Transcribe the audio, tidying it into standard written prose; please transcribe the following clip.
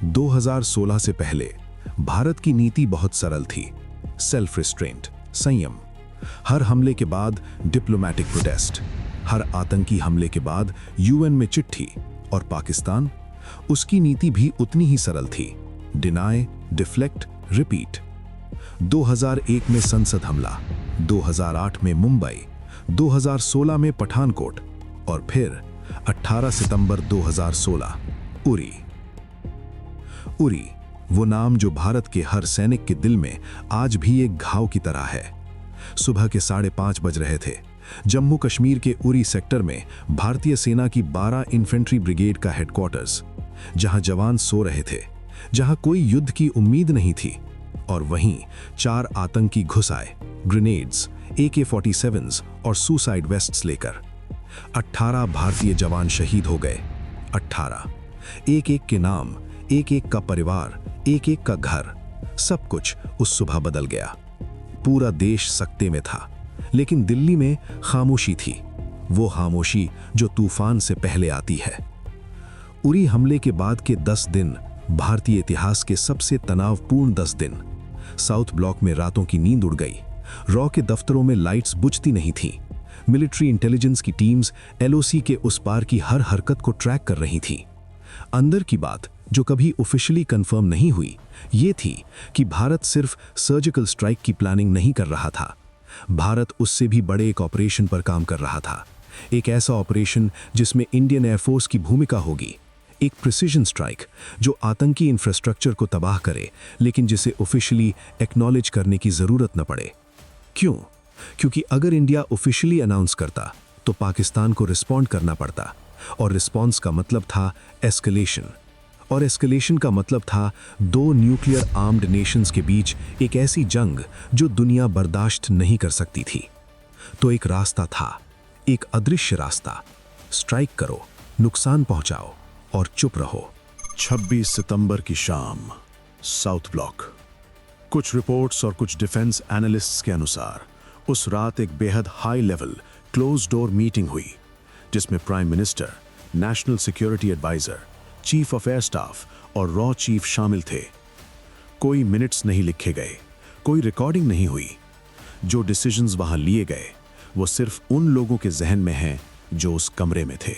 2016 से पहले भारत की नीति बहुत सरल थी। सेल्फ रिस्ट्रेंट, संयम। हर हमले के बाद डिप्लोमैटिक प्रोटेस्ट, हर आतंकी हमले के बाद यूएन में चिट्ठी। और पाकिस्तान, उसकी नीति भी उतनी ही सरल थी। Deny, deflect, repeat. 2001 में संसद हमला, 2008 में मुंबई, 2016 में पठानकोट और फिर 18 सितंबर 2016 उरी। उरी, वो नाम जो भारत के हर सैनिक के दिल में आज भी एक घाव की तरह है। सुबह के 5:30 बज रहे थे। जम्मू कश्मीर के उरी सेक्टर में भारतीय सेना की 12 इन्फेंट्री ब्रिगेड का हेडक्वार्टर्स, जहां जवान सो रहे थे, जहां कोई युद्ध की उम्मीद नहीं थी। और वहीं 4 आतंकी घुस आए, ग्रेनेड्स, AK-47s और सुसाइड वेस्ट्स लेकर। 18 भारतीय जवान शहीद हो गए। 18, एक एक के नाम, एक एक का परिवार, एक एक का घर। सब कुछ उस सुबह बदल गया। पूरा देश सकते में था, लेकिन दिल्ली में खामोशी थी। वो खामोशी जो तूफान से पहले आती है। उरी हमले के बाद के 10 दिन भारतीय इतिहास के सबसे तनावपूर्ण 10 दिन। साउथ ब्लॉक में रातों की नींद उड़ गई। रॉ के दफ्तरों में लाइट्स बुझती नहीं थीं। मिलिट्री इंटेलिजेंस की टीम्स LOC के उस पार की हर हरकत को ट्रैक कर रही थीं। अंदर की बात जो कभी ऑफिशियली कंफर्म नहीं हुई, ये थी कि भारत सिर्फ सर्जिकल स्ट्राइक की प्लानिंग नहीं कर रहा था। भारत उससे भी बड़े एक ऑपरेशन पर काम कर रहा था। एक ऐसा ऑपरेशन जिसमें इंडियन एयरफोर्स की भूमिका होगी। एक प्रिसिजन स्ट्राइक जो आतंकी इंफ्रास्ट्रक्चर को तबाह करे, लेकिन जिसे ऑफिशियली एक्नॉलेज करने की जरूरत न पड़े। क्यों? क्योंकि अगर इंडिया ऑफिशियली अनाउंस करता तो पाकिस्तान को रिस्पॉन्ड करना पड़ता, और रिस्पॉन्स का मतलब था एस्केलेशन, और एस्केलेशन का मतलब था 2 न्यूक्लियर आर्म्ड नेशंस के बीच एक ऐसी जंग जो दुनिया बर्दाश्त नहीं कर सकती थी। तो एक रास्ता था, एक अदृश्य रास्ता। स्ट्राइक करो, नुकसान पहुंचाओ और चुप रहो। 26 सितंबर की शाम, साउथ ब्लॉक। कुछ रिपोर्ट्स और कुछ डिफेंस एनालिस्ट्स के अनुसार उस रात एक बेहद high level close door meeting हुई, जिसमें prime minister, national security adviser, chief of air staff और रॉ चीफ शामिल थे। कोई मिनट्स नहीं लिखे गए, कोई रिकॉर्डिंग नहीं हुई। जो डिसीजंस वहां लिए गए वो सिर्फ उन लोगों के जहन में हैं जो उस कमरे में थे।